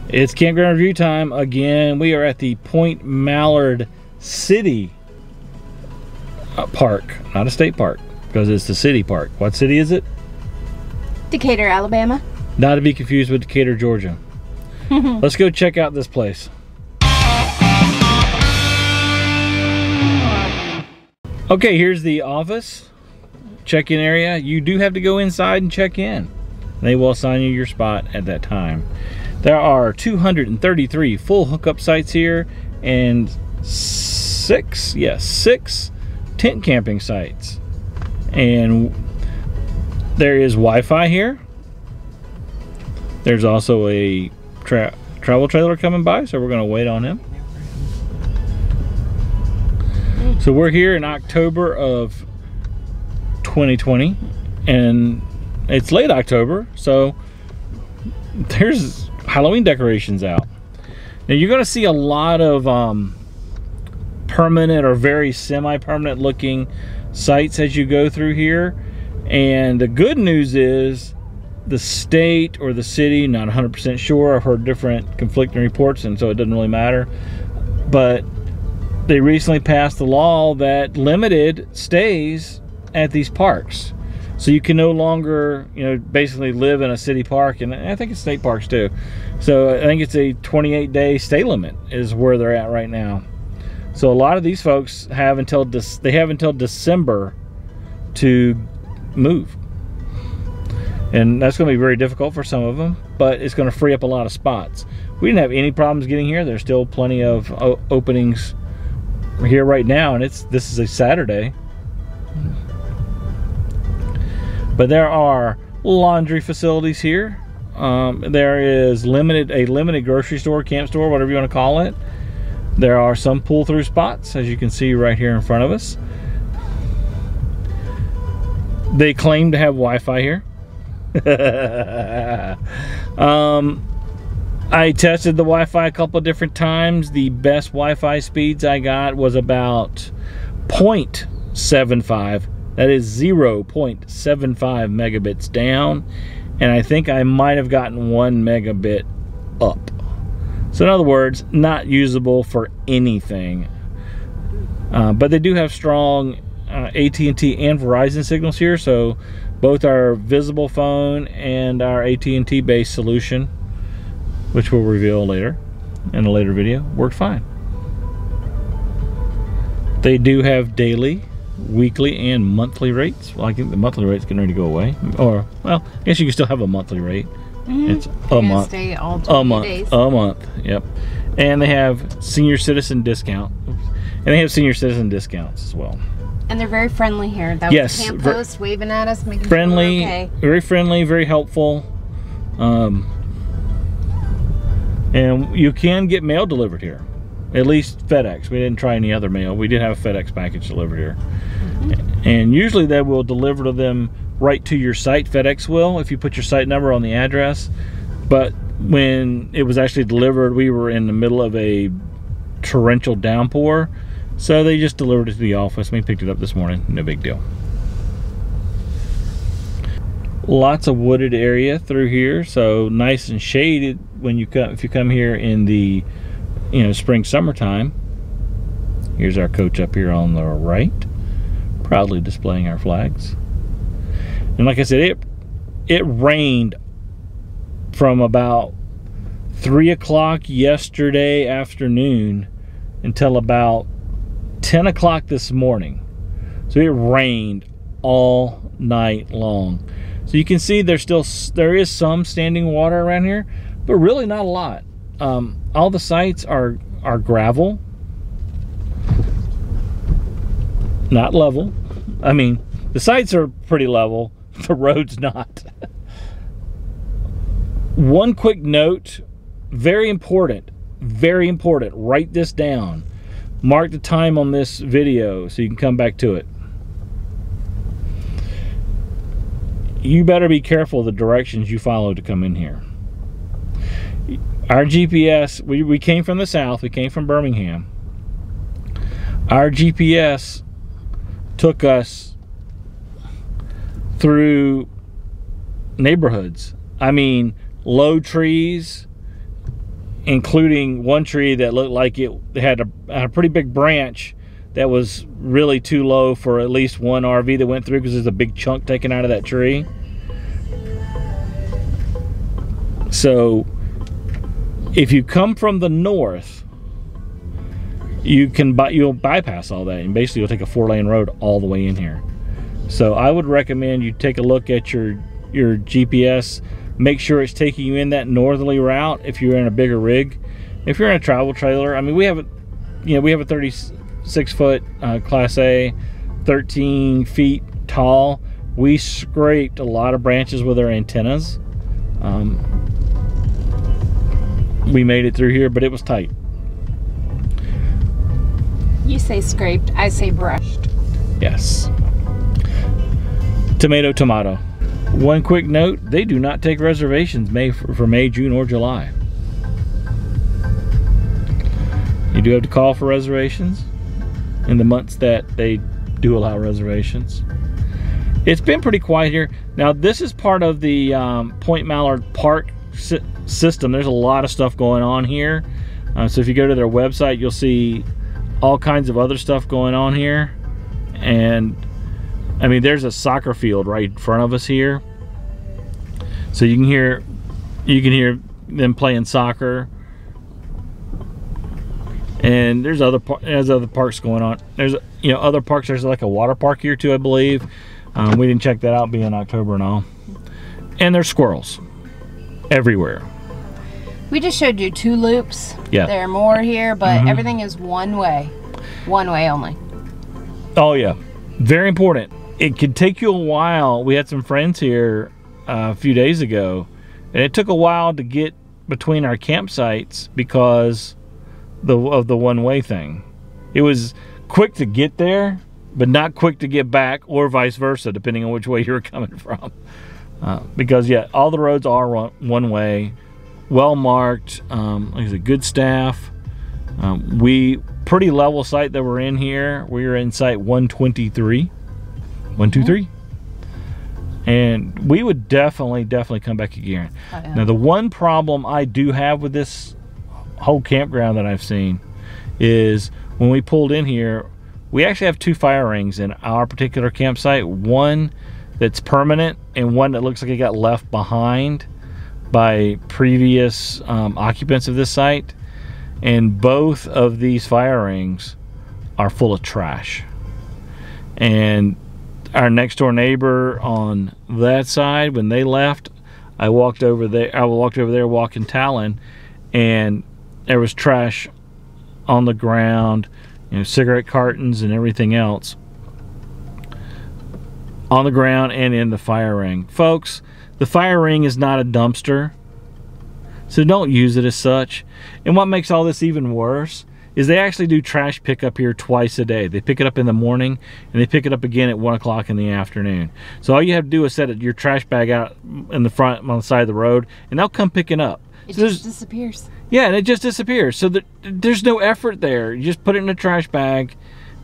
It's campground review time again. We are at the Point Mallard City Park, not a state park, because it's the city park. What city is it? Decatur, Alabama. Not to be confused with Decatur, Georgia. Let's go check out this place. Okay, here's the office check-in area. You do have to go inside and check in. They will assign you your spot at that time. There are 233 full hookup sites here and six tent camping sites. And there is Wi-Fi here. There's also a travel trailer coming by, so we're going to wait on him. So we're here in October of 2020, and it's late October, so there's Halloween decorations out. Now you're going to see a lot of permanent or very semi-permanent looking sites as you go through here. And the good news is the state or the city, not 100% sure, I've heard different conflicting reports, and so it doesn't really matter, but they recently passed a law that limited stays at these parks. So you can no longer, basically live in a city park, and I think it's state parks too. So I think it's a 28-day stay limit is where they're at right now. So a lot of these folks have until December to move. And that's going to be very difficult for some of them, but it's going to free up a lot of spots. We didn't have any problems getting here. There's still plenty of openings here right now, and this is a Saturday. But there are laundry facilities here. There is a limited grocery store, camp store, whatever you want to call it. There are some pull-through spots, as you can see right here in front of us. They claim to have Wi-Fi here. I tested the Wi-Fi a couple of different times. The best Wi-Fi speeds I got was about 0.75. That is 0.75 megabits down, and I think I might have gotten 1 megabit up. So in other words, not usable for anything. But they do have strong AT&T and Verizon signals here, so both our visible phone and our AT&T based solution, which we'll reveal later in a later video, worked fine. They do have daily, weekly, and monthly rates. Well, I think the monthly rate's getting ready to go away. Or, well, I guess you can still have a monthly rate. It's a month. Stay all 20 days. A month, yep. And they have senior citizen discount. And they have senior citizen discounts as well. And they're very friendly here. That was camp host waving at us, making friendly, sure we're okay. Very friendly, very helpful. And you can get mail delivered here. At least FedEx. We didn't try any other mail. We did have a FedEx package delivered here. And usually they will deliver to them right to your site. FedEx will, if you put your site number on the address. But when it was actually delivered, we were in the middle of a torrential downpour. So they just delivered it to the office. We picked it up this morning. No big deal. Lots of wooded area through here, so nice and shaded when you come. If you come here in the spring, summertime. Here's our coach up here on the right, proudly displaying our flags. And like I said, it rained from about 3 o'clock yesterday afternoon until about 10 o'clock this morning. So it rained all night long. So you can see there is some standing water around here, but really not a lot. All the sites are gravel, not level. I mean, the sites are pretty level, the road's not. One quick note, very important, write this down. Mark the time on this video so you can come back to it. You better be careful of the directions you follow to come in here. Our GPS, we came from the south, we came from Birmingham. Our GPS took us through neighborhoods. I mean, low trees, including one tree that looked like it had a pretty big branch that was really too low for at least one RV that went through, because there's a big chunk taken out of that tree. So if you come from the north, you'll bypass all that, and basically you'll take a 4-lane road all the way in here. So I would recommend you take a look at your GPS. Make sure it's taking you in that northerly route if you're in a bigger rig. If you're in a travel trailer, I mean, we have a 36-foot Class A, 13 feet tall. We scraped a lot of branches with our antennas. We made it through here, but it was tight. You say scraped, I say brushed. Yes. Tomato, tomato. One quick note, they do not take reservations for May, June, or July. You do have to call for reservations in the months that they do allow reservations. It's been pretty quiet here. Now, this is part of the Point Mallard Park system. There's a lot of stuff going on here. So if you go to their website, you'll see all kinds of other stuff going on here. And I mean, there's a soccer field right in front of us here, so you can hear them playing soccer. And there's other parks going on. There's other parks. There's like a water park here too, I believe. We didn't check that out, being October and all. And there's squirrels everywhere. We just showed you 2 loops. Yeah. There are more here, but everything is one way only. Oh yeah, very important. It could take you a while. We had some friends here a few days ago, and it took a while to get between our campsites because of the one-way thing. It was quick to get there, but not quick to get back, or vice versa, depending on which way you're coming from. Because yeah, all the roads are one way, well marked. Like I said, good staff. We pretty level site that we're in here. We are in site 123. 123. And we would definitely come back again. Oh, yeah. Now, the one problem I do have with this whole campground that I've seen is when we pulled in here, we actually have 2 fire rings in our particular campsite. One that's permanent and one that looks like it got left behind by previous occupants of this site. And both of these fire rings are full of trash. And our next door neighbor on that side, when they left, I walked over there walking Talon, and there was trash on the ground, cigarette cartons and everything else on the ground and in the fire ring. Folks, the fire ring is not a dumpster, so don't use it as such. And what makes all this even worse is they actually do trash pickup here twice a day. They pick it up in the morning, and they pick it up again at 1 o'clock in the afternoon. So all you have to do is set your trash bag out in the front on the side of the road, and they'll come pick it up. It just disappears. Yeah, and it just disappears. So there's no effort there. You just put it in a trash bag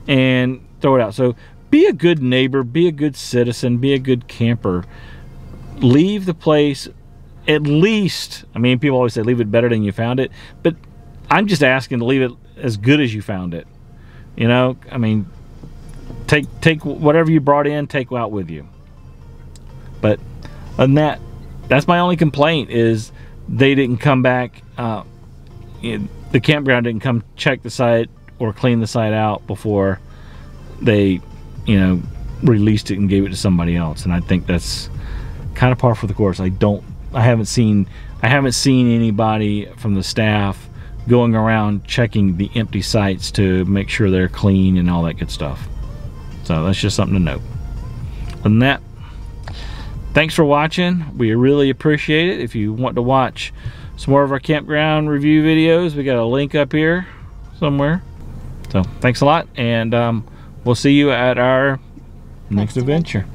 and throw it out. So be a good neighbor, be a good citizen, be a good camper. Leave the place at least, I mean, people always say leave it better than you found it, but I'm just asking to leave it as good as you found it. I mean, take whatever you brought in, take out with you. But other than that's my only complaint, is they didn't come back. The campground didn't come check the site or clean the site out before they, released it and gave it to somebody else. And I think that's kind of par for the course. I haven't seen anybody from the staff going around checking the empty sites to make sure they're clean and all that good stuff. So that's just something to note. Other than that, thanks for watching. We really appreciate it. If you want to watch some more of our campground review videos, we got a link up here somewhere. So thanks a lot, and we'll see you at our next adventure.